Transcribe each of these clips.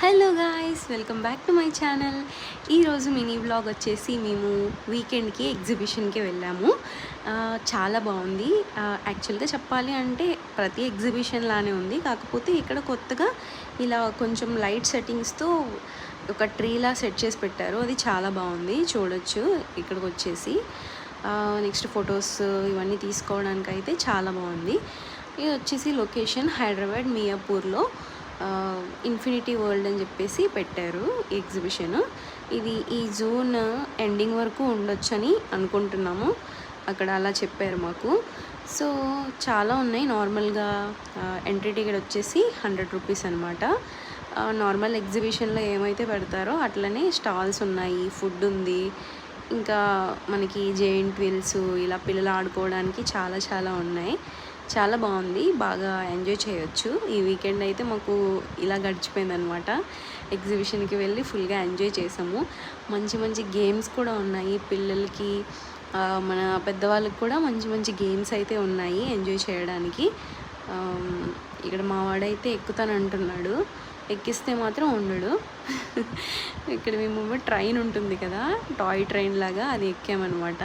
Hello guys, welcome back to my channel. ఈరోజు mini vlog వచ్చేసి మేము వీకెండ్కి ఎగ్జిబిషన్కి వెళ్ళాము. చాలా బాగుంది. యాక్చువల్గా చెప్పాలి అంటే ప్రతి ఎగ్జిబిషన్ లానే ఉంది, కాకపోతే ఇక్కడ కొత్తగా ఇలా కొంచెం లైట్ సెట్టింగ్స్తో ఒక ట్రీలా సెట్ చేసి పెట్టారు. అది చాలా బాగుంది, చూడొచ్చు ఇక్కడికి వచ్చేసి. నెక్స్ట్ ఫొటోస్ ఇవన్నీ తీసుకోవడానికి అయితే చాలా బాగుంది. ఇది వచ్చేసి లొకేషన్ హైదరాబాద్ మియాపూర్లో ఇన్ఫినిటీ వరల్డ్ అని చెప్పేసి పెట్టారు ఎగ్జిబిషన్. ఇది ఈ జూన్ ఎండింగ్ వరకు ఉండొచ్చని అనుకుంటున్నాము, అక్కడ అలా చెప్పారు మాకు. సో చాలా ఉన్నాయి. నార్మల్గా ఎంట్రీ టికెట్ వచ్చేసి 100 రూపీస్ అనమాట. నార్మల్ ఎగ్జిబిషన్లో ఏమైతే పెడతారో అట్లనే స్టాల్స్ ఉన్నాయి, ఫుడ్ ఉంది, ఇంకా మనకి జెయింట్ వీల్స్ ఇలా పిల్లలు ఆడుకోవడానికి చాలా చాలా ఉన్నాయి. చాలా బాగుంది, బాగా ఎంజాయ్ చేయొచ్చు. ఈ వీకెండ్ అయితే మాకు ఇలా గడిచిపోయిందనమాట. ఎగ్జిబిషన్కి వెళ్ళి ఫుల్గా ఎంజాయ్ చేసాము. మంచి మంచి గేమ్స్ కూడా ఉన్నాయి పిల్లలకి, మన పెద్దవాళ్ళకి కూడా మంచి మంచి గేమ్స్ అయితే ఉన్నాయి ఎంజాయ్ చేయడానికి. ఇక్కడ మా వాడైతే ఎక్కుతానంటున్నాడు, ఎక్కిస్తే మాత్రం ఉండడు. ఇక్కడ మేము ట్రైన్ ఉంటుంది కదా, టాయ్ ట్రైన్ లాగా, అది ఎక్కామన్నమాట.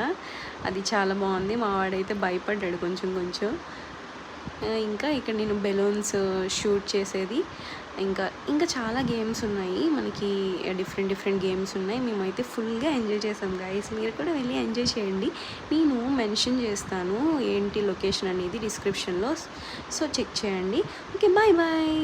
అది చాలా బాగుంది. మా వాడైతే భయపడ్డాడు కొంచెం కొంచెం. ఇంకా ఇక్కడ నేను బెలూన్స్ షూట్ చేసేది, ఇంకా చాలా గేమ్స్ ఉన్నాయి మనకి, డిఫరెంట్ గేమ్స్ ఉన్నాయి. మేమైతే ఫుల్గా ఎంజాయ్ చేసాం గైస్. మీరు కూడా వెళ్ళి ఎంజాయ్ చేయండి. నేను మెన్షన్ చేస్తాను ఏంటి లొకేషన్ అనేది డిస్క్రిప్షన్లో, సో చెక్ చేయండి. Okay, bye bye.